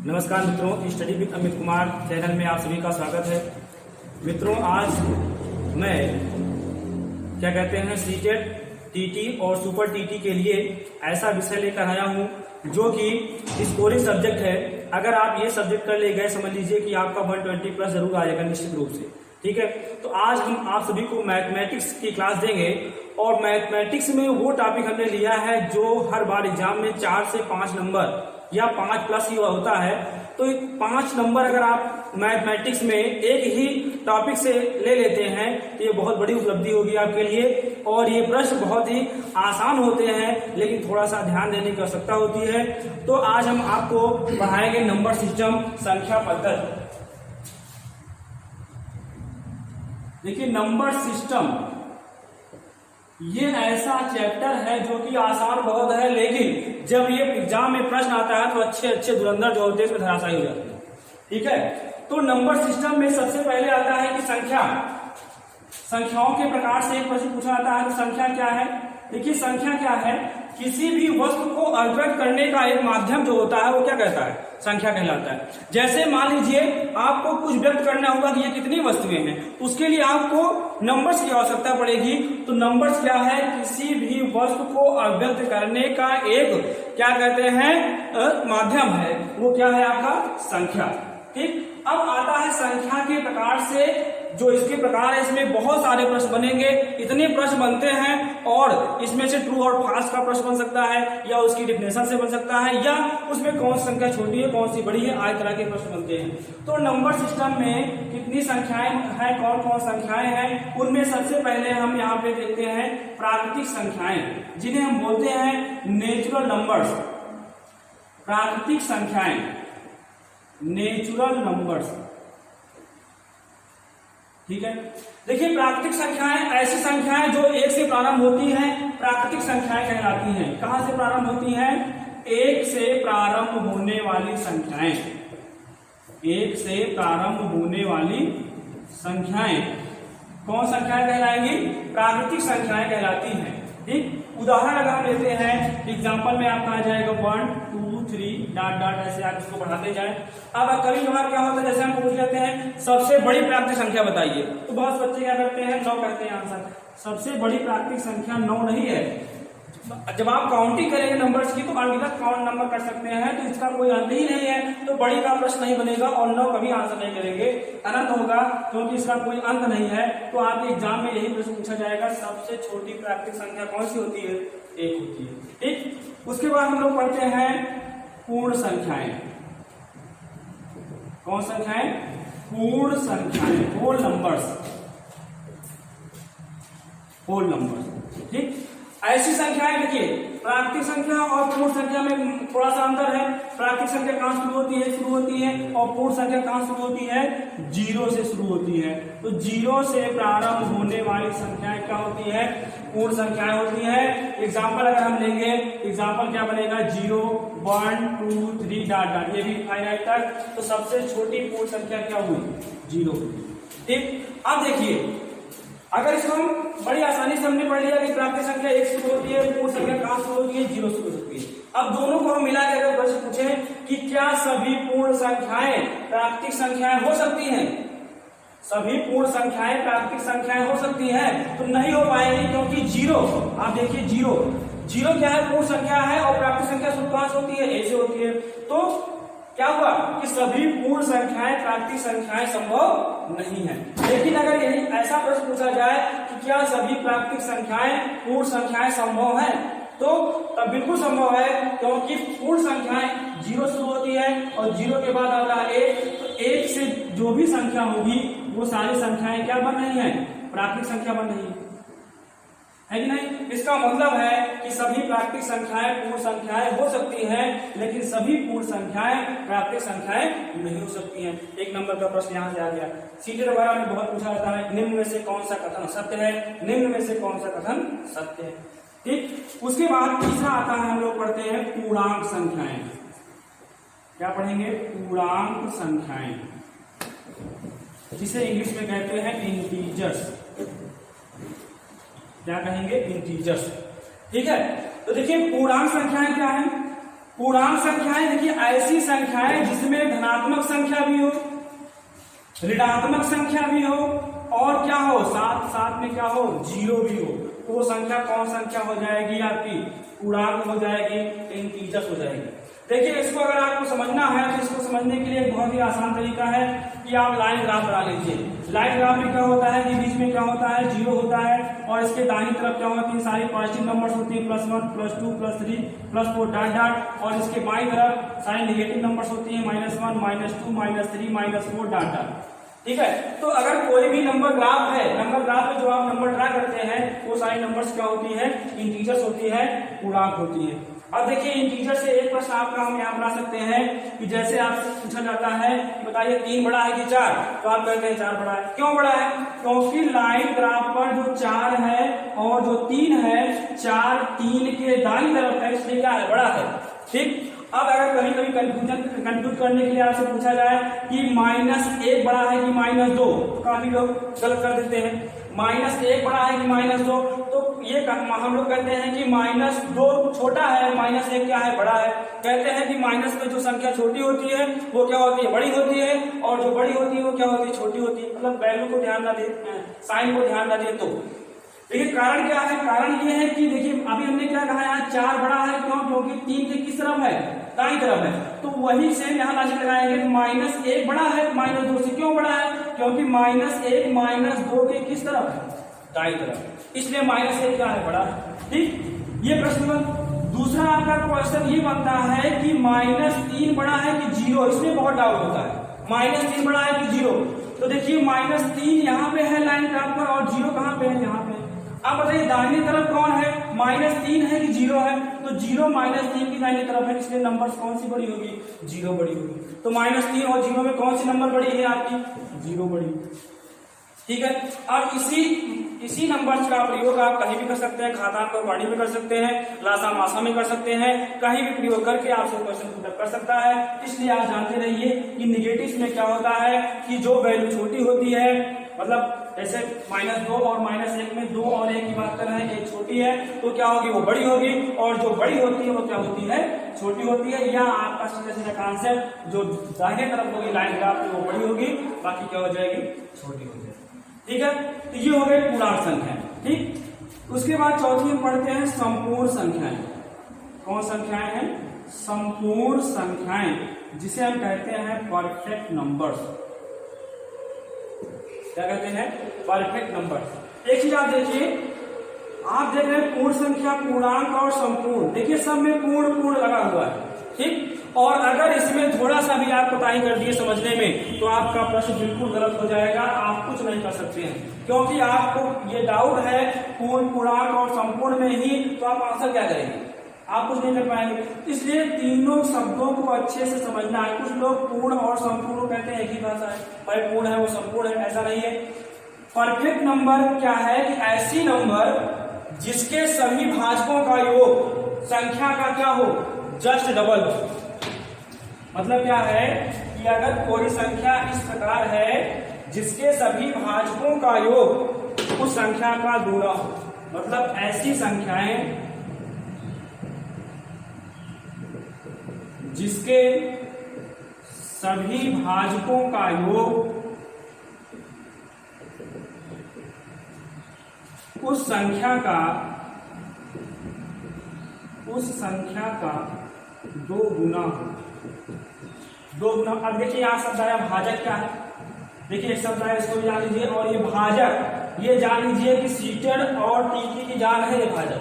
नमस्कार मित्रों, study with Amit Kumar channel में आप सभी का स्वागत है। मित्रों, आज मैं क्या कहते हैं सीटेट, टीटी और सुपर टीटी के लिए ऐसा विषय लेकर आया हूं जो कि स्कोरिंग सब्जेक्ट है। अगर आप ये सब्जेक्ट कर ले गए, समझ लीजिए कि आपका 120 प्लस जरूर आ जाएगा निश्चित रूप से। ठीक है, तो आज हम आप सभी को मैथमेटिक्स की क्लास देंगे और मैथमेटिक्स में वो टॉपिक हमने लिया है जो हर बार एग्जाम में 4 से 5 नंबर या 5 प्लस ही होता है। तो 5 नंबर अगर आप मैथमेटिक्स में एक ही टॉपिक से ले लेते हैं तो ये बहुत बड़ी उपलब्धि होगी आपके लिए। और ये प्रश्न बहुत ही आसान होते हैं, लेकिन थोड़ा सा ध्यान देने की आवश्यकता होती है। तो आज हम आपको पढ़ाएंगे नंबर सिस्टम, संख्या पद्धति। देखिए, नंबर सिस्टम ये ऐसा चैप्टर है जो कि आसान बहुत है, लेकिन जब ये एग्जाम में प्रश्न आता है तो अच्छे अच्छे धुरंधर जो होते हैं इसमें धराशायी हो जाते हैं। ठीक है, तो नंबर सिस्टम में सबसे पहले आता है कि संख्याओं के प्रकार से एक प्रश्न पूछा जाता है। तो संख्या क्या है? देखिए, संख्या क्या है? किसी भी वस्तु को अभिव्यक्त करने का एक माध्यम जो होता है वो क्या कहता है? संख्या कहलाता है। जैसे मान लीजिए आपको कुछ व्यक्त करना होगा कि ये कितनी वस्तुएं हैं, उसके लिए आपको नंबर्स की आवश्यकता पड़ेगी। तो नंबर्स क्या है? किसी भी वस्तु को अभिव्यक्त करने का एक क्या कहते हैं माध्यम है, वो क्या है? आपका संख्या। ठीक, अब आता है संख्या के प्रकार से। जो इसके प्रकार है, इसमें बहुत सारे प्रश्न बनेंगे। इतने प्रश्न बनते हैं और इसमें से ट्रू और फॉल्स का प्रश्न बन सकता है, या उसकी डिफिनेशन से बन सकता है, या उसमें कौन सी संख्या छोटी है कौन सी बड़ी है, आदि तरह के प्रश्न बनते हैं। तो नंबर सिस्टम में कितनी संख्याएं हैं, कौन कौन संख्याएं हैं, उनमें सबसे पहले हम यहाँ पे देखते हैं प्राकृतिक संख्याएं, जिन्हें हम बोलते हैं नेचुरल नंबर्स। प्राकृतिक संख्याएं, नेचुरल नंबर्स। ठीक है, देखिए, प्राकृतिक संख्याएं ऐसी संख्याएं जो 1 से प्रारंभ होती हैं, प्राकृतिक संख्याएं कहलाती हैं। कहां से प्रारंभ होती हैं? 1 से प्रारंभ होने वाली संख्याएं। 1 से प्रारंभ होने वाली संख्याएं कौन संख्याएं कहलाएंगी? प्राकृतिक संख्याएं कहलाती हैं। ठीक, उदाहरण अगर हम लेते हैं, एग्जाम्पल में आपका आ जाएगा 1 2 3 डॉट डॉट, ऐसे आप इसको बढ़ाते जाएं। अब कभी कभार क्या होता है, जैसे हम पूछ लेते हैं सबसे बड़ी प्राकृतिक संख्या बताइए, तो बहुत बच्चे क्या करते हैं? 9 कहते हैं आंसर। सबसे बड़ी प्राकृतिक संख्या 9 नहीं है। जब आप काउंटिंग करेंगे नंबर्स की तो अनगिनत काउंट नंबर कर सकते हैं, तो इसका कोई अंत ही नहीं है। तो बड़ी का प्रश्न नहीं बनेगा और 9 कभी आंसर नहीं करेंगे, अनंत होगा, क्योंकि इसका कोई अंत नहीं है। तो आपके एग्जाम में यही प्रश्न पूछा जाएगा, सबसे छोटी प्राकृतिक संख्या कौन सी होती है? 1 होती है। ठीक, उसके बाद हम लोग पढ़ते हैं पूर्ण संख्याएं। कौन संख्याएं? पूर्ण संख्याएं, होल नंबर्स। Whole numbers. ठीक, ऐसी संख्याएं, देखिए, प्राकृतिक संख्या और पूर्ण संख्या में थोड़ा सा अंतर है। प्राकृतिक संख्या कहां शुरू होती है और पूर्ण संख्या कहां शुरू होती है? 0 से शुरू होती है। तो 0 से प्रारंभ होने वाली संख्याएं क्या होती है? पूर्ण संख्याएं होती है। एग्जाम्पल अगर हम लेंगे, एग्जाम्पल क्या बनेगा? 0 1 2 3 डॉट डॉट, ये भी फाइनाइट तक। तो सबसे छोटी पूर्ण संख्या क्या हुई? 0। ठीक, अब देखिए, अगर इसको हम बड़ी आसानी से हमने पढ़ लिया कि प्राकृतिक संख्या 1 शुरू होती है, पूर्ण संख्या कहां शुरू होती है? 0 शुरू होती है। अब दोनों को हम मिला के अगर प्रश्न पूछें कि क्या सभी पूर्ण संख्याएं प्राकृतिक संख्याएं हो सकती हैं? सभी पूर्ण संख्याएं प्राकृतिक संख्याएं हो सकती हैं? तो नहीं हो पाएगी, क्योंकि 0, आप देखिए 0 क्या है? पूर्ण संख्या है और प्राकृतिक संख्या शुरू कहां से होती है? A से होती है। तो क्या हुआ कि सभी पूर्ण संख्याएं प्राकृतिक संख्याएं संभव नहीं है। लेकिन अगर यही ऐसा प्रश्न पूछा जाए कि क्या सभी प्राकृतिक संख्याएं पूर्ण संख्याएं संभव है, तो तब बिल्कुल संभव है, क्योंकि पूर्ण संख्याएं 0 शुरू होती है और 0 के बाद आता है 1। तो 1 से जो भी संख्या होगी वो सारी संख्याएं क्या बन रही है? प्राकृतिक संख्या बन रही है कि नहीं? इसका मतलब है कि सभी प्राकृतिक संख्याएं पूर्ण संख्याएं हो सकती हैं, लेकिन सभी पूर्ण संख्याएं प्राकृतिक संख्याएं नहीं हो सकती हैं। 1 नंबर का प्रश्न यहां से आ गया। सीटेट वगैरह में बहुत पूछा जाता है, निम्न में से कौन सा कथन सत्य है? निम्न में से कौन सा कथन सत्य है? ठीक, उसके बाद तीसरा आता है, हम लोग पढ़ते हैं पूर्णांक संख्याएं। क्या पढ़ेंगे? पूर्णांक संख्याएं, जिसे इंग्लिश में कहते हैं इंटीजर्स। क्या कहेंगे? इंटीजर्स। ठीक है, तो देखिए पूर्णांक संख्याएं क्या है? पूर्णांक संख्याएं देखिए ऐसी संख्याएं जिसमें धनात्मक संख्या भी हो, ऋणात्मक संख्या भी हो और क्या हो, साथ साथ में क्या हो, जीरो भी हो, तो वो संख्या कौन संख्या हो जाएगी, आपकी पूर्णांक हो जाएगी, इंटीजर्स हो जाएगी। देखिए इसको अगर आपको समझना है तो इसको समझने के लिए एक बहुत ही आसान तरीका है कि आप लाइन ग्राफ बना लीजिए। लाइन ग्राफ में क्या होता है कि बीच में क्या होता है, जीरो होता है और इसके दाहिनी तरफ क्या होती है, सारी पॉजिटिव नंबर्स होती है, +1 +2 +3 +4 डॉट डॉट, और इसके बाईं तरफ सारी नेगेटिव नंबर्स होती है, -1 -2 -3 -4 डॉट डॉट। ठीक है, तो अगर कोई भी नंबर ग्राफ है, नंबर ग्राफ में जो आप नंबर ड्रा करते हैं वो सारी नंबर्स क्या होती है, इंटीजर्स होती है, पूर्णांक होती है। अब देखिए इंटीजर से एक प्रश्न आपका हम यहाँ बना सकते हैं कि जैसे आपसे पूछा जाता है बताइए 3 बड़ा है कि 4, तो आप कहते हैं 4 बड़ा है। क्यों बड़ा है, क्योंकि लाइन ग्राफ पर जो 4 है और जो 3 है, 4 3 के दाईं तरफ है, इसलिए क्या है, बड़ा है। ठीक, अब अगर कभी कभी कंफ्यूज करने के लिए आपसे पूछा जाए कि -1 बड़ा है कि -2, तो काफी लोग गलत कर देते हैं। -1 बड़ा है कि -2, तो ये हम लोग कहते हैं कि -2 छोटा है, -1 क्या है, बड़ा है। कहते हैं कि माइनस में जो संख्या छोटी होती है वो क्या होती है, बड़ी होती है, और जो बड़ी होती है वो क्या होती है, छोटी होती है। मतलब वैल्यू को ध्यान ना दे, साइन को ध्यान ना दे। तो देखिए कारण क्या है, कारण ये है कि देखिए अभी हमने क्या कहा, यहाँ 4 बड़ा है, क्यों, क्योंकि 3 के किस तरफ है, दाईं तरफ है। तो वही सेम यहाँ लॉजिक लगाएंगे, -1 बड़ा है -2 से। क्यों बड़ा है, क्योंकि -1 -2 के किस तरफ है, दाईं तरफ, इसलिए -1 क्या है, बड़ा है। ठीक, ये प्रश्न। दूसरा आपका क्वेश्चन ये बनता है कि -3 बड़ा है कि 0, इसमें बहुत डाउट होता है, -3 बड़ा है कि 0। तो देखिए -3 यहाँ पे है लाइन ग्राफ पर और 0 कहाँ पे है, यहाँ पे। अब बताइए दाहिनी तरफ कौन है, -3 है कि 0 है, तो 0 -3 की दाहिनी तरफ है, इसलिए नंबर्स कौन सी बड़ी होगी, 0 बड़ी होगी। तो -3 और 0 में कौन सी नंबर बड़ी है आपकी, 0 बड़ी। ठीक है, अब इसी नंबर्स का प्रयोग आप कहीं भी कर सकते हैं, खाता और वाणी में कर सकते हैं, लासा मासा में कर सकते हैं, कहीं भी प्रयोग करके आपसे क्वेश्चन कर सकता है। इसलिए आप जानते रहिए कि निगेटिव में क्या होता है कि जो वैल्यू छोटी होती है, मतलब जैसे -2 और -1 में 2 और 1 की बात कर रहे हैं, 1 छोटी है तो क्या होगी, वो बड़ी होगी, और जो बड़ी होती है वो क्या होती है, छोटी होती है। या आपका सीधा सीधा कॉन्सेप्ट जो दाहिने तरफ होगी लाइन ग्राफ की वो बड़ी होगी, बाकी क्या हो जाएगी, छोटी हो जाएगी। ठीक है, तो ये हो गए पूर्णांक संख्याएं। ठीक, उसके बाद चौथी में पढ़ते हैं संपूर्ण संख्याएं। कौन संख्याएं हैं, संपूर्ण संख्याएं, जिसे हम कहते हैं परफेक्ट नंबर्स। क्या कहते हैं, परफेक्ट नंबर। एक चीज आप देखिए, आप देख रहे हैं पूर्ण संख्या, पूर्णांक और संपूर्ण। देखिए सब में पूर्ण लगा हुआ है। ठीक, और अगर इसमें थोड़ा सा भी आप कोताही कर दिए समझने में तो आपका प्रश्न बिल्कुल गलत हो जाएगा, आप कुछ नहीं कर सकते हैं, क्योंकि आपको ये डाउट है पूर्ण, पूर्णांक और संपूर्ण में ही, तो आप आंसर क्या करेंगे, आप कुछ नहीं कर पाएंगे। इसलिए तीनों शब्दों को अच्छे से समझना है। कुछ लोग पूर्ण और संपूर्ण कहते हैं एक ही भाषा है, भाई पूर्ण है वो संपूर्ण है, ऐसा नहीं है। परफेक्ट नंबर क्या है कि ऐसी नंबर जिसके सभी भाजकों का योग संख्या का क्या हो, जस्ट डबल हो। मतलब क्या है कि अगर कोई संख्या इस प्रकार है जिसके सभी भाजकों का योग उस संख्या का गुना हो, मतलब ऐसी संख्याएं जिसके सभी भाजकों का योग उस संख्या का 2 गुना हो, 2 गुना। अब देखिए यहाँ शब्द आया भाजक, क्या है, देखिए एक शब्द आया, इसको भी जान लीजिए। और ये भाजक, ये जान लीजिए कि सीटेड और टीकी की जान है ये भाजक।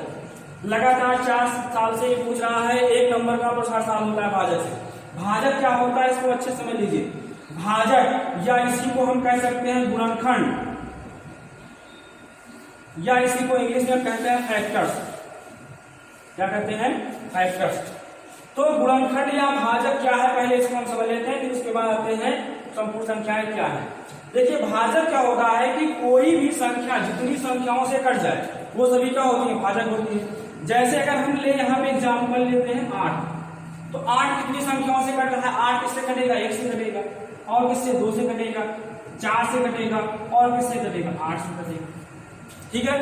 लगातार 4 साल से ये पूछ रहा है, एक नंबर का तो 4 साल होता है भाजक से। भाजक क्या होता है, इसको अच्छे समझ लीजिए। भाजक या इसी को हम कह सकते हैं गुणनखंड, या इसी को इंग्लिश में कहते हैं फैक्टर्स। क्या कहते हैं, फैक्टर्स। तो गुणनखंड या भाजक क्या है, पहले इसको हम समझ लेते हैं, फिर उसके बाद आते हैं संपूर्ण संख्याएं क्या है। देखिए भाजक क्या होता है कि कोई भी संख्या जितनी संख्याओं से कट जाए वो सभी क्या होती है, भाजक होती है। जैसे अगर हम ले यहाँ पे एग्जाम्पल लेते हैं 8, तो 8 कितनी संख्याओं से कट रहा है, 8 किससे कटेगा, 1 से कटेगा, और किससे, 2 से कटेगा, 4 से कटेगा, और किससे कटेगा, 8 से कटेगा। ठीक है,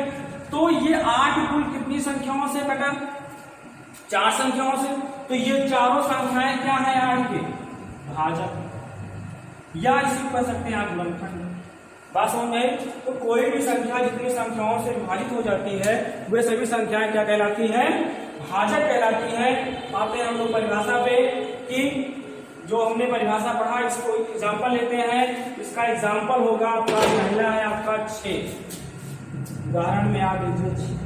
तो ये 8 कुल कितनी संख्याओं से कटा, 4 संख्याओं से। तो ये चारों संख्याएं क्या है, 8 के भाजक, या इसी को कह सकते हैं आप गुणनखंड। बात समझ में? तो कोई भी संख्या जितनी संख्याओं से विभाजित हो जाती है वे सभी संख्याएं क्या कहलाती हैं? भाजक कहलाती है। आते हैं हम लोग परिभाषा पे कि जो हमने परिभाषा पढ़ा इसको एग्जाम्पल लेते हैं। इसका एग्जाम्पल होगा आपका पहला है आपका 6। उदाहरण में आप लीजिए,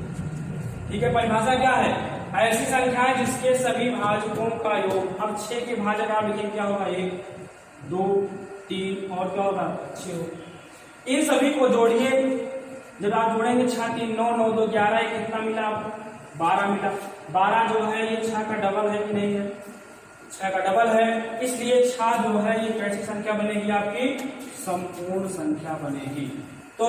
ठीक है। परिभाषा क्या है? ऐसी संख्याएं जिसके सभी भाजकों का योग। अब 6 के भाजक आप लिखेंगे क्या होगा? 1 2 3 और क्या होगा? 6 होगा। इन सभी को जोड़िए। जब आप जोड़ेंगे 6 3 9 9 2 11, कितना मिला आपको? 12 मिला। 12 जो है ये 6 का डबल है कि नहीं है? 6 का डबल है, इसलिए 6 जो है ये कैसी संख्या बनेगी? आपकी संपूर्ण संख्या बनेगी। तो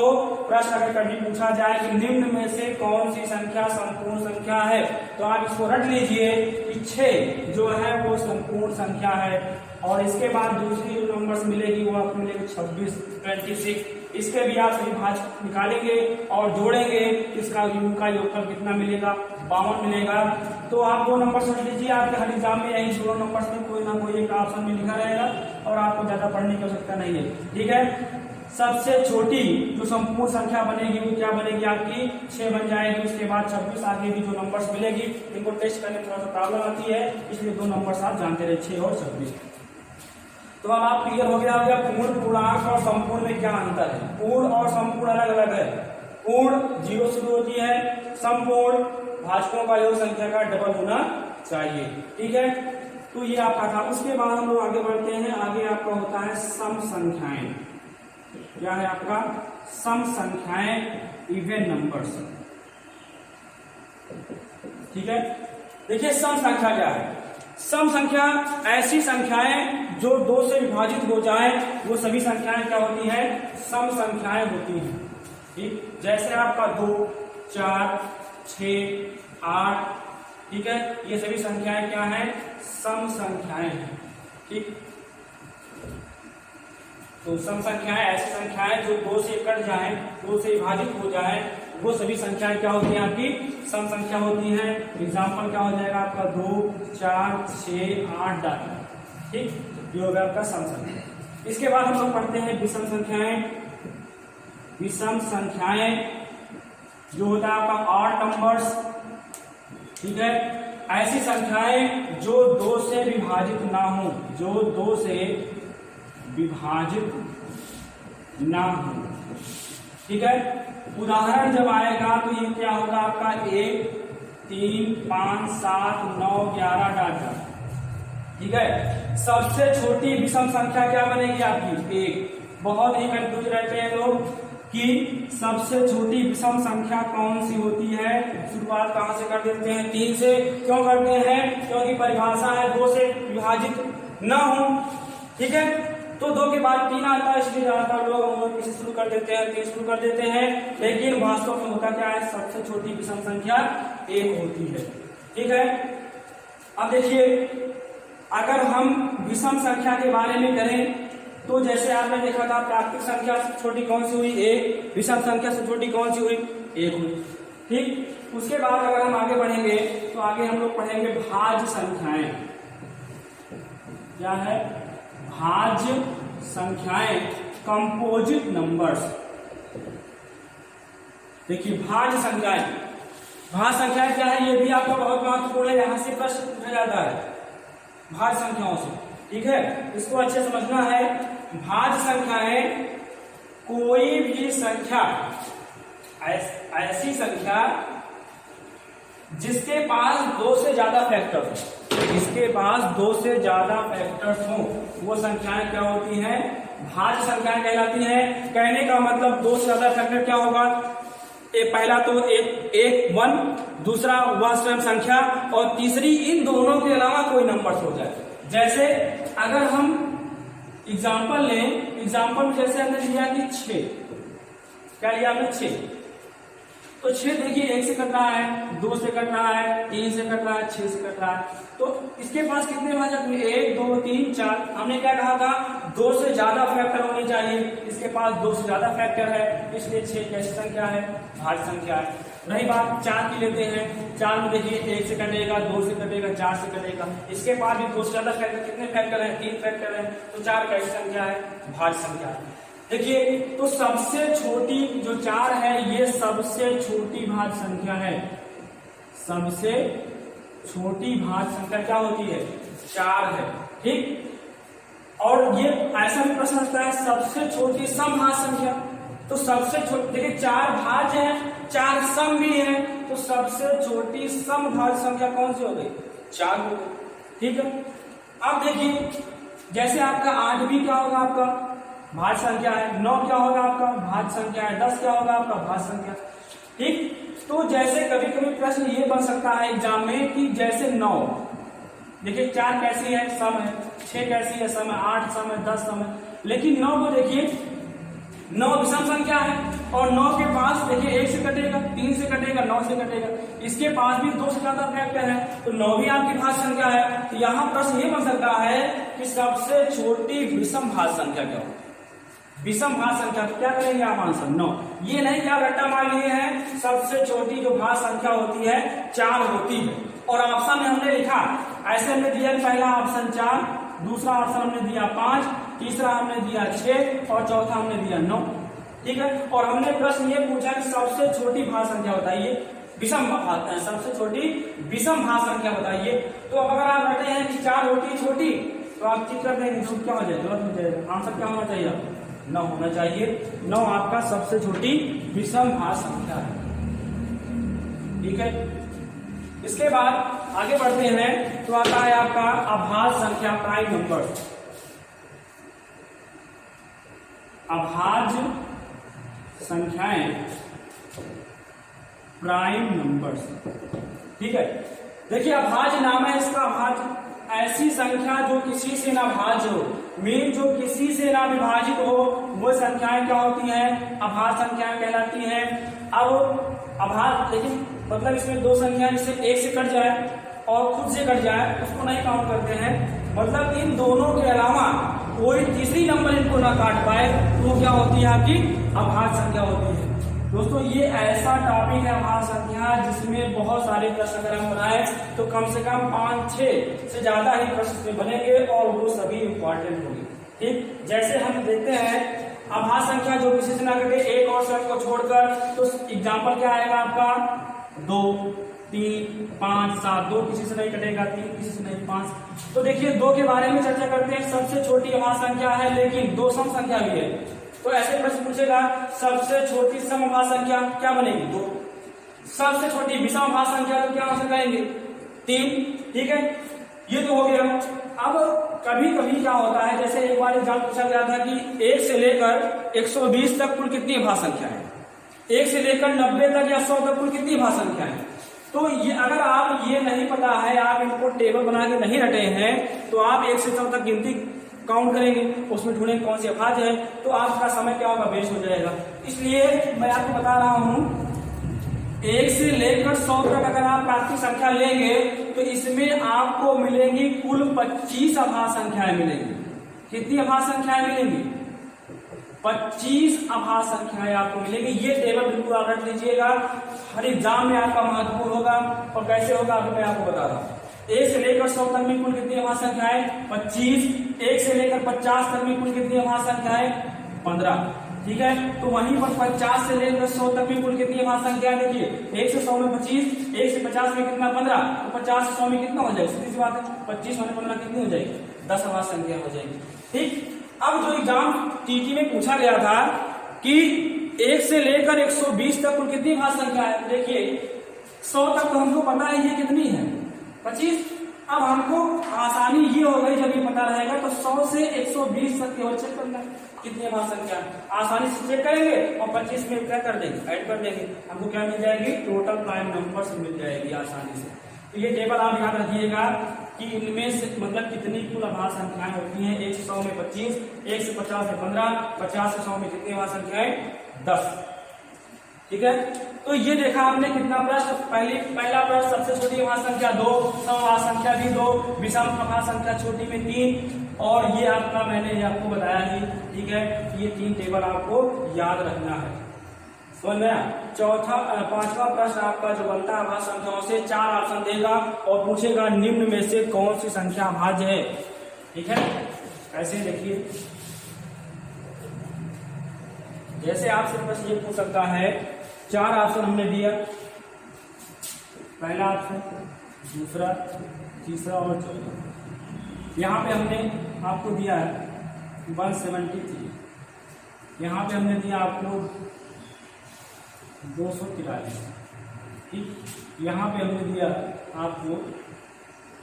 प्रश्न अगर कभी पूछा जाए कि निम्न में से कौन सी संख्या संपूर्ण संख्या है, तो आप इसको रट लीजिए कि 6 जो है वो संपूर्ण संख्या है। और इसके बाद दूसरी जो नंबर्स मिलेगी वो आपको मिलेगी 26 26। इसके भी आप सभी भाजक निकालेंगे और जोड़ेंगे, इसका योगफल कितना मिलेगा? 52 मिलेगा। तो आप 2 नंबर सोच लीजिए, आपके हर एग्जाम में यही 16 नंबर्स में कोई ना कोई एक ऑप्शन में लिखा रहेगा और आपको ज्यादा पढ़ने की आवश्यकता नहीं है, ठीक है। सबसे छोटी जो संपूर्ण संख्या बनेगी वो क्या बनेगी? आपकी 6 बन जाएगी। उसके बाद 26, आगे भी जो नंबर्स मिलेगी इनको टेस्ट करने में थोड़ा सा प्रॉब्लम आती है, इसलिए 2 नंबर्स आप जानते रहे, 6 और 26। तो अब आप क्लियर हो गया पूर्ण, पूर्णांक और संपूर्ण में क्या अंतर है। पूर्ण और संपूर्ण अलग अलग है। पूर्ण 0 शुरू होती है, संपूर्ण भाजकों का योग संख्या का डबल होना चाहिए, ठीक है। तो ये आपका था। उसके बाद हम लोग आगे बढ़ते हैं। आगे आपका होता है सम संख्याएं। क्या है आपका? सम संख्याएं, इवन नंबर्स, ठीक है। देखिए सम संख्या क्या है? सम संख्या ऐसी संख्याएं जो 2 से विभाजित हो जाएं, वो सभी संख्याएं क्या होती हैं? सम संख्याएं होती हैं, ठीक। जैसे आपका 2 4 6 8, ठीक है। ये सभी संख्याएं क्या हैं? सम संख्याएं हैं, ठीक। तो सम संख्याएं ऐसी संख्याएं जो 2 से कट जाएं, 2 से विभाजित हो जाएं, वो सभी संख्याएं क्या होती हैं? आपकी सम संख्या होती हैं। एग्जाम्पल क्या हो जाएगा आपका? 2 4 6 8 डाटा, ठीक। ये हो गया आपका सम संख्या। इसके बाद हम लोग पढ़ते हैं विषम संख्याएं। विषम संख्याएं जो होता है आपका ऑड नंबर्स, ठीक है। ऐसी संख्याएं जो 2 से विभाजित ना हो, जो 2 से विभाजित ना हो, ठीक है। उदाहरण जब आएगा तो ये क्या होगा आपका? 1 3 5 7 9 11 डाटा, ठीक है। सबसे छोटी विषम संख्या क्या बनेगी आपकी? 1। बहुत ही कंफ्यूज रहते हैं लोग कि सबसे छोटी विषम संख्या कौन सी होती है। शुरुआत कहां से कर देते हैं? 3 से। क्यों करते हैं? क्योंकि परिभाषा है 2 से विभाजित ना हो, ठीक है। तो 2 के बाद 3 आता है, इसलिए ज्यादातर लोग हम लोग किसे शुरू कर देते हैं? 3 शुरू कर देते हैं। लेकिन वास्तव में होता क्या है? सबसे छोटी विषम संख्या 1 होती है, ठीक है। अब देखिए अगर हम विषम संख्या के बारे में करें तो जैसे आपने देखा था प्राकृतिक संख्या से छोटी कौन सी हुई? 1। विषम संख्या से छोटी कौन सी हुई? 1 हुई, ठीक। उसके बाद अगर हम आगे बढ़ेंगे तो आगे हम लोग पढ़ेंगे भाज्य संख्याएं। क्या है? भाज्य संख्याएं, कंपोजिट नंबर्स। देखिए भाज्य संख्याएं, भाज्य संख्याएं क्या है? ये भी आपका बहुत महत्वपूर्ण है, यहां से प्रश्न पूछा जाता है भाज्य संख्याओं से, ठीक है। इसको अच्छे से समझना है। भाज्य संख्याएं कोई भी संख्या, ऐसी संख्या जिसके पास 2 से ज्यादा फैक्टर हो, जिसके पास 2 से ज्यादा फैक्टर्स हो, वो संख्याएं क्या होती हैं? भाज्य संख्याएं कहलाती हैं। कहने का मतलब 2 से ज्यादा फैक्टर क्या होगा? पहला तो एक 1, दूसरा वह स्वयं संख्या, और तीसरी इन दोनों के अलावा कोई नंबर हो जाए। जैसे अगर हम एग्जाम्पल लें, एग्जाम्पल जैसे हमने लिया कि 6, क्या लिया हमने? 6। तो 6 देखिए 1 से कट रहा है, 2 से कट रहा है, 3 से कट रहा है, 6 से कट रहा है। तो इसके पास कितने भाजक हुए? 1 2 3 4। हमने क्या कहा था? 2 से ज्यादा फैक्टर होने चाहिए। इसके पास 2 से ज्यादा फैक्टर है, इसलिए 6 कैसी संख्या है? भाज्य संख्या है। रही बात 4 की लेते हैं, 4 में देखिए 1 से कटेगा, 2 से कटेगा, 4 से कटेगा। इसके बाद भी 2 से ज्यादा फैक्टर, कितने फैक्टर है? 3 फैक्टर है, तो 4 कैसी संख्या है? भाज्य संख्या है। देखिए तो सबसे छोटी जो 4 है ये सबसे छोटी भाज्य संख्या है। सबसे छोटी भाज्य संख्या क्या होती है? 4 है, ठीक। और ये ऐसा भी प्रश्न आता है सबसे छोटी समभाज्य संख्या, तो सबसे छोटी देखिए 4 भाज्य है, 4 सम भी है, तो सबसे छोटी समभाज्य संख्या कौन सी हो गई? 4 हो गई, ठीक है। अब देखिए जैसे आपका 8 भी क्या होगा? आपका भाज्य संख्या है। 9 क्या होगा? आपका भाज्य संख्या है। 10 क्या होगा? आपका भाज्य संख्या, ठीक। तो जैसे कभी कभी प्रश्न ये बन सकता है एग्जाम में कि जैसे 9 देखिए 4 कैसी है? सम है। 6 कैसी है? सम है। 8 सम है। 10 सम है। लेकिन 9 को देखिए 9 विषम संख्या है और 9 के पास देखिए 1 से कटेगा, 3 से कटेगा, 9 से कटेगा। इसके पास भी 2 से ज्यादा फैक्टर है, तो 9 भी आपकी भाज्य संख्या है। तो यहाँ प्रश्न ये बन सकता है कि सबसे छोटी विषम भाज्य संख्या क्या होगी? विषम भाज्य संख्या, तो क्या करेंगे आप? आंसर 9। ये नहीं कि आप रट्टा मार लिए हैं, सबसे छोटी जो भाज्य संख्या होती है 4 होती है। और ऑप्शन में हमने लिखा ऐसे, हमने दिया पहला ऑप्शन 4, दूसरा ऑप्शन हमने दिया 5, तीसरा हमने दिया 6 और चौथा हमने दिया 9, ठीक है। और हमने प्रश्न ये पूछा कि सबसे छोटी भाज्य संख्या बताइए, विषम सबसे छोटी विषम भाज्य संख्या बताइए। तो अब अगर आप रटे हैं कि 4 होती है छोटी, तो आप ठीक कर देंगे, तो क्या हो जाएगा? गलत हो जाएगा। आंसर क्या होना चाहिए? 9 होना चाहिए। 9 आपका सबसे छोटी विषम भाज्य संख्या है, ठीक है। इसके बाद आगे बढ़ते हैं तो आता है आपका अभाज्य संख्या, प्राइम नंबर। अभाज्य संख्याएं, प्राइम नंबर्स, ठीक है। देखिए अभाज्य नाम है इसका। अभाज्य ऐसी संख्या जो किसी से ना भाज्य हो, मीन जो किसी से ना विभाजित हो, वो संख्याएं क्या होती हैं? अभाज्य संख्याएं कहलाती हैं। अब अभाज्य, लेकिन मतलब इसमें 2 संख्या जिससे 1 से कट जाए और खुद से कट जाए उसको नहीं काउंट करते हैं। मतलब इन दोनों के अलावा कोई तीसरी नंबर इनको ना काट पाए तो क्या होती है? आपकी अभाज्य संख्या होती है। दोस्तों ये ऐसा टॉपिक है अभाज्य संख्या जिसमें बहुत सारे प्रश्न अगर हम बनाए तो कम से कम 5-6 से ज्यादा ही प्रश्न में बनेंगे और वो सभी इंपॉर्टेंट होंगे, ठीक। जैसे हम देखते हैं अभाज्य संख्या जो किसी से ना कटे, एक और शब्द को छोड़कर, तो एग्जाम्पल क्या आएगा आपका? 2, 3, 5, 7। 2 किसी से नहीं कटेगा, 3 किसी से नहीं, 5। तो देखिए 2 के बारे में चर्चा करते हैं। सबसे छोटी अभाज्य संख्या है लेकिन 2 सम संख्या भी है, तो ऐसे प्रश्न पूछेगा सबसे छोटी समभाज्य संख्या क्या बनेगी? 2। सबसे छोटी विषम अभाज्य संख्या तो क्या आंसर करेंगे? 3, ठीक है। ये तो हो गया। अब कभी कभी क्या होता है, जैसे एक बार एग्जाम पूछा गया था कि 1 से लेकर 120 तक कुल कितनी अभाज्य संख्या है? 1 से लेकर 90 तक या 100 तक कुल कितनी अभाज्य संख्या है? तो ये अगर आप ये नहीं पता है, आप इनको टेबल बना के नहीं रटे हैं, तो आप 1 से 100 तक गिनती काउंट करेंगे, उसमें ढूंढेंगे कौन सी अभाज्य है, तो आपका समय क्या होगा? वेस्ट हो जाएगा। इसलिए मैं आपको बता रहा हूं 1 से लेकर 100 तक अगर आप प्राकृतिक संख्या लेंगे तो इसमें आपको मिलेंगी कुल 25 अभाज्य संख्याएं मिलेंगी। कितनी अभाज्य संख्याएं मिलेंगी? 25 अभाज्य संख्याएं आपको मिलेंगी। ये टेबल बिल्कुल आप रख लीजिएगा, हर एग्जाम में आपका महत्वपूर्ण होगा। और कैसे होगा अभी मैं आपको बता रहा हूँ। 1 से लेकर 100 तक में कुल कितनी अभाज्य संख्याएं? 25। 1 से लेकर 50 तक में कुल कितनी अभाज्य संख्याएं? 15, ठीक है। तो वहीं पर 50 से लेकर 100 तक में कुल कितनी अभाज्य संख्याएं? देखिए 1 से 100 में 25, 1 से 50 में कितना? 15। तो 50 से 100 में कितना हो जाएगा? सीधी सी बात है, 25 और 15 कितनी हो जाएगी? 10 अभाज्य संख्या हो जाएगी, ठीक। अब जो एग्जाम टीटी में पूछा गया था कि 1 से लेकर 120 तक कुल कितनी अभाज्य संख्या है? देखिए 100 तक तो हमको पता है ये कितनी है? 25। अब हमको आसानी ये हो गई जब ये पता रहेगा तो 100 से 120 तक केवल चेक करना है कितनी अभाज्य संख्या, आसानी से चेक करेंगे और 25 में क्या कर देंगे? ऐड कर देंगे। हमको क्या मिल जाएगी? टोटल प्राइम नंबर्स मिल जाएगी आसानी से। तो ये टेबल आप याद रखिएगा कि इनमें से मतलब कितनी कुल अभाज्य संख्याएं होती हैं। 1 से 100 में 25, 1 से 50 में 15, 50 से 100 में कितनी अभाज्य संख्याएं? 10, ठीक है। तो ये देखा आपने कितना प्रश्न। पहला प्रश्न सबसे छोटी अभाज्य संख्या 2, समअभाज्य संख्या भी 2, विषम अभाज्य संख्या छोटी में 3, और ये आपका मैंने आपको बताया ही, ठीक है। ये 3 टेबल आपको याद रखना है। समझ में आया? पांचवा प्रश्न आपका जो बनता है अभाज्य संख्याओं से 4 ऑप्शन देगा और पूछेगा निम्न में से कौन सी संख्या अभाज्य है। ठीक है, ऐसे देखिए, जैसे आपसे बस ये पूछ सकता है, 4 ऑप्शन हमने दिया, पहला ऑप्शन, दूसरा, तीसरा और चौथा। यहाँ पे हमने आपको दिया है 173, यहाँ पे हमने दिया आपको 243, ठीक, यहाँ पे हमने दिया आपको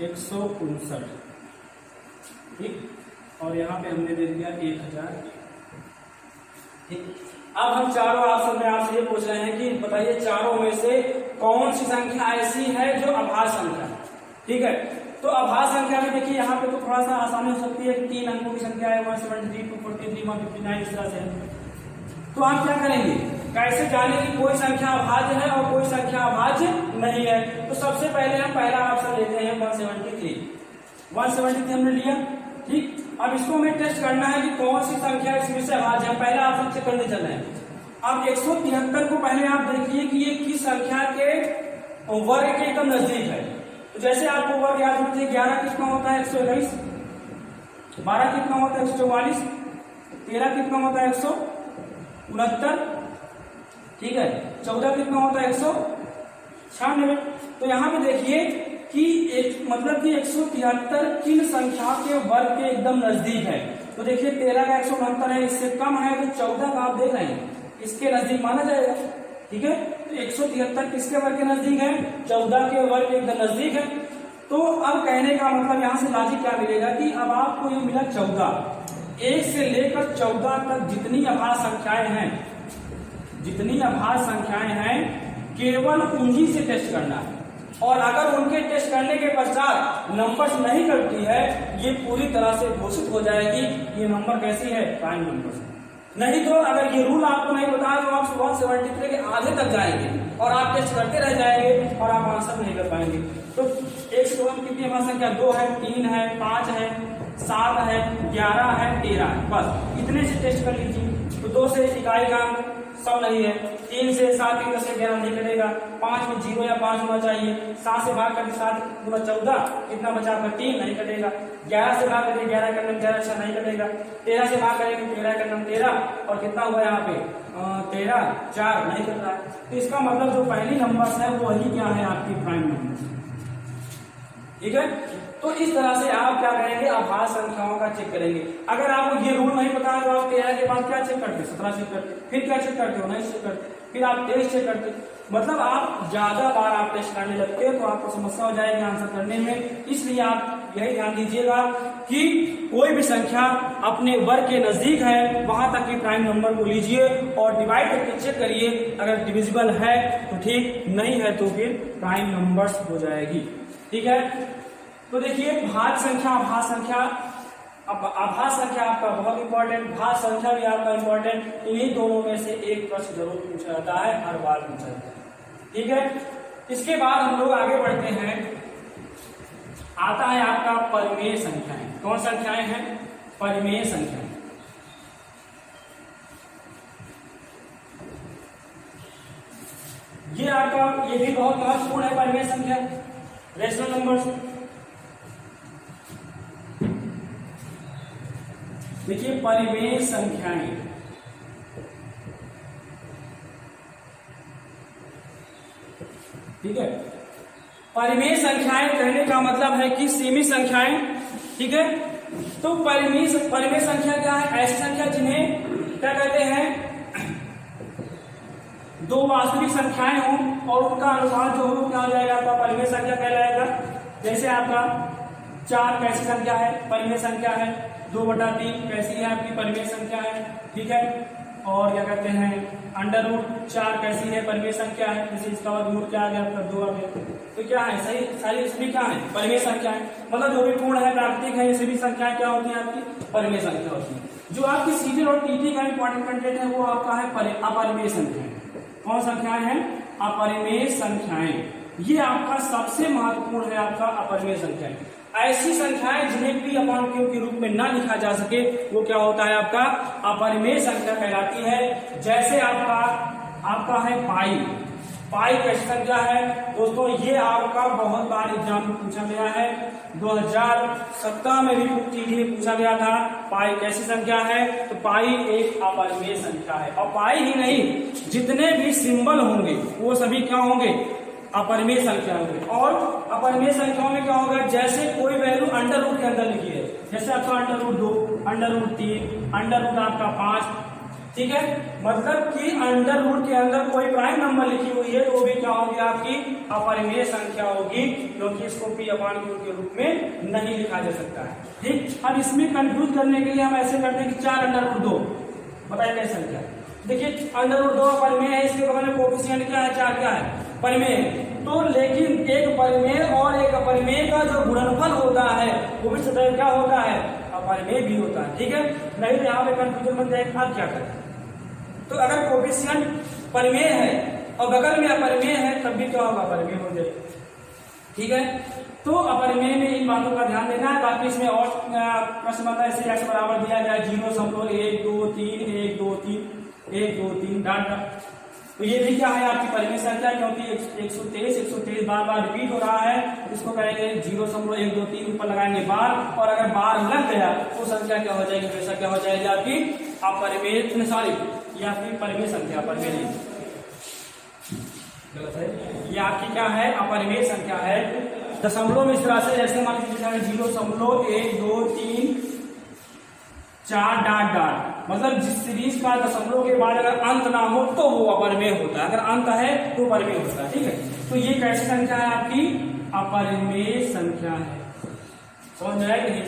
159, ठीक, और यहाँ पे हमने दे दिया 1000। ठीक, अब हम चारों ऑप्शन में आपसे ये पूछ रहे हैं कि बताइए चारों में से कौन सी संख्या ऐसी है जो अभाज्य संख्या है। ठीक है, तो अभाज्य संख्या में देखिए यहाँ पे तो थोड़ा सा आसानी हो सकती है, 3 अंकों की संख्या है, 173, 243, 159, इस तरह से। तो आप क्या करेंगे, कैसे जाने की कोई संख्या अभाज्य है और कोई संख्या अभाज्य नहीं है? तो सबसे पहले हम पहला ऑप्शन लेते हैं 173 हमने लिया। ठीक, अब इसको हमें टेस्ट करना है कि कौन सी संख्या इसमें से अभाज्य है। पहला ऑप्शन चेक करने चल रहे हैं। अब 173 को पहले आप देखिए कि ये किस संख्या के वर्ग के एकदम नजदीक है। तो जैसे आपको वर्ग याद होना चाहिए, 11 कितना होता है 121, 12 कितना होता है 144, 13 कितना होता है 169, ठीक है, 14 कितना होता है 196। तो यहाँ पे देखिए कि एक मतलब कि 173 किन संख्या के वर्ग के एकदम नजदीक है। तो देखिए 13 का 169 है, इससे कम है, तो 14 का आप देख रहे हैं इसके नजदीक माना जाएगा। ठीक है, तो 173 किसके वर्ग के नजदीक है? 14 के वर्ग के एकदम नजदीक है। तो अब कहने का मतलब यहाँ से लॉजिक क्या मिलेगा कि अब आपको ये मिला 14, 1 से लेकर 14 तक जितनी अभाज्य संख्याएं हैं, जितनी अभाज्य संख्याएं हैं, केवल उन्हीं से टेस्ट करना है। और अगर उनके टेस्ट करने के पश्चात नंबर्स नहीं करती है, ये पूरी तरह से घोषित हो जाएगी ये नंबर कैसी है, प्राइम नंबर है। नहीं तो अगर ये रूल आपको नहीं बताया तो आप 173 के आधे तक जाएंगे और आप टेस्ट करते रह जाएंगे और आप आंसर नहीं कर पाएंगे। तो 1 से 2 कितनी अभाज्य संख्या? 2 है, 3 है, 5 है, 7 है, 11 है, 13 है, बस इतने से टेस्ट कर लीजिए। तो 2 से इकाई का अंक सब नहीं है, 3 से 7 की 10 से 11 नहीं कटेगा, 5 में 0 या 5 होना चाहिए, 7 से भाग करके 7 गुना 14 कितना बचा आपका 3 नहीं कटेगा, 11 से भाग करके 11 का 11 अच्छा नहीं कटेगा, 13 से भाग करेंगे 13 का 13 और कितना हुआ यहाँ पे 13 4 नहीं कट रहा है। तो इसका मतलब जो पहली नंबर है वो वही क्या है आपकी प्राइम नंबर। ठीक है, तो इस तरह से आप क्या करेंगे, अभाज्य संख्याओं का चेक करेंगे। अगर आपको ये रूल नहीं पता है तो आप 13 के बाद क्या चेक करते, 17 चेक करते, फिर क्या चेक करते हो, 19 चेक करते, फिर आप 23 चेक करते। मतलब आप ज्यादा बार आप टेस्ट करने लगते हैं तो आपको समस्या हो जाएगी आंसर करने में। इसलिए आप यही ध्यान दीजिएगा कि कोई भी संख्या अपने वर्ग के नजदीक है वहां तक की प्राइम नंबर को लीजिए और डिवाइड करके चेक करिए। अगर डिविजिबल है तो ठीक, नहीं है तो फिर प्राइम नंबर्स हो जाएगी। ठीक है, तो देखिए भाज्य संख्या, अभाज्य संख्या, अभाज्य संख्या आपका बहुत इंपॉर्टेंट, भाज्य संख्या भी आपका इंपॉर्टेंट। तो ये दोनों में से एक प्रश्न जरूर पूछा जाता है, हर बार पूछा जाता है। ठीक है, इसके बाद हम लोग आगे बढ़ते हैं, आता है आपका परिमेय संख्याएं। कौन संख्याएं हैं? परिमेय संख्याएं। ये आपका ये भी बहुत महत्वपूर्ण है परिमेय संख्या, रेशनल नंबर्स। देखिए परिमेय संख्याएं, ठीक है, परिमेय संख्याएं कहने का मतलब है कि सीमित संख्याएं। ठीक है, तो परिमेय संख्या क्या है? ऐसी संख्या जिन्हें क्या कहते हैं, दो वास्तविक संख्याएं हों और उनका अनुपात जो हो क्या हो जाएगा, आपका परिमेय संख्या कहलाएगा। जैसे आपका 4 कैसी संख्या है? परिमेय संख्या है। 2/3 कैसी है? आपकी परिमेय संख्या है। ठीक है, और क्या कहते हैं √4 कैसी है? परिमेय संख्या है। जैसे इसका वर्गमूल क्या आ गया आपका 2 आ गया। तो क्या है, सही सारी सभी क्या है? परिमेय संख्या है। मतलब जो भी पूर्ण है, प्राकृतिक है, ये सभी संख्याएं क्या होती है? आपकी परिमेय संख्या होती है। जो आपकी सीजन और टीटी का इंपॉर्टेंट कंटेंट है वो आपका है अपरिमेय संख्या। कौन संख्याएं हैं? अपरिमेय संख्याएं। ये आपका सबसे महत्वपूर्ण है, आपका अपरिमेय संख्याएं। ऐसी संख्याएं जिन्हें p अपान q के रूप में ना लिखा जा सके वो क्या होता है? आपका अपरिमेय संख्या कहलाती है। जैसे आपका आपका है पाई। पाई कैसी संख्या है दोस्तों, ये आपका बहुत बार एग्जाम में पूछा गया है, 2017 में भी पूछा गया था। पाई कैसी संख्या है, तो पाई एक अपरिमेय संख्या है। और पाई ही नहीं, जितने भी सिंबल होंगे वो सभी क्या होंगे, अपरिमेय संख्या होंगे। और अपरिमेय संख्याओं में क्या होगा, जैसे कोई वैल्यू अंडर रूट के अंदर लिखी है, जैसे आपका under root 2, under root 3, under root आपका 5, ठीक है, मतलब कि अंडर रूट के अंदर कोई प्राइम नंबर लिखी हुई है तो वो भी क्या होगी, आपकी अपरिमेय संख्या होगी, क्योंकि इसको p अपान q के रूप में नहीं लिखा जा सकता है। ठीक, अब इसमें कंफ्यूज करने के लिए हम ऐसे करते हैं कि 4 अंडर रूट 2, बताइए क्या संख्या है। देखिए अंडर रूट 2 अपरिमेय है, इसके बगल में कोफिशिएंट क्या है, 4 क्या है, परिमेय है। तो लेकिन एक परिमेय और एक अपरिमेय का जो गुणनफल होता है वो भी सदैव क्या होता है, अपरिमेय भी होता है। ठीक है, नहीं तो यहाँ पे कंफ्यूजन बन जाएगा। आप क्या करें, तो अगर कोफिशिएंट परिमेय है और बगल में अपरिमेय है तब भी क्या होगा, अपरिमेय हो जाएगा। ठीक है, तो अपरिमेय में इन बातों का ध्यान देना है। बाकी इसमें और प्रश्न बनता है, इसे x बराबर दिया गया 0.1 2 3 1 2 3 1 2 3 डॉट डॉट। तो ये भी क्या है, आपकी परिमेय संख्या, क्योंकि 123 बार बार रिपीट हो रहा है, इसको कहेंगे 0.123 ऊपर लगाएंगे बार, और अगर बार लग गया तो संख्या क्या हो जाएगी, हमेशा क्या हो जाएगी, आपकी अपरिमेय, सॉरी ये आपकी परिमेय संख्या, परिमेय गलत है, ये आपकी क्या है, अपरिमेय संख्या है। दशमलव में इस तरह से, जैसे मान लीजिए 0.1 2 3 4 डॉट डॉट, मतलब जिस सीरीज का दशमलव के बाद अगर अंत ना हो तो वो अपरिमेय होता है, अगर अंत है तो परिमेय होता है। ठीक है, तो ये कैसी संख्या है, आपकी अपरिमेय संख्या है। समझ में आया नहीं?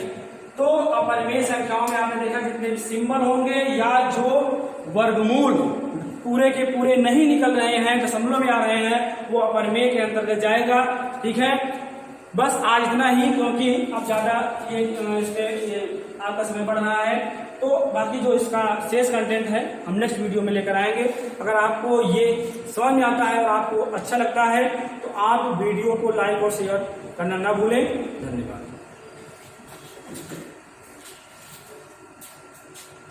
तो अपरिमेय संख्याओं में आपने देखा जितने भी सिंबल होंगे या जो वर्गमूल पूरे के पूरे नहीं निकल रहे हैं, दशमलव में आ रहे हैं, वो अपरिमेय के अंतर्गत जाएगा। ठीक है, बस आज इतना ही, क्योंकि अब ज्यादा ये आपका समय बढ़ रहा है। तो बाकी जो इसका शेष कंटेंट है हम नेक्स्ट वीडियो में लेकर आएंगे। अगर आपको ये समझ में आता है और आपको अच्छा लगता है तो आप वीडियो को लाइक और शेयर करना ना भूलें। धन्यवाद।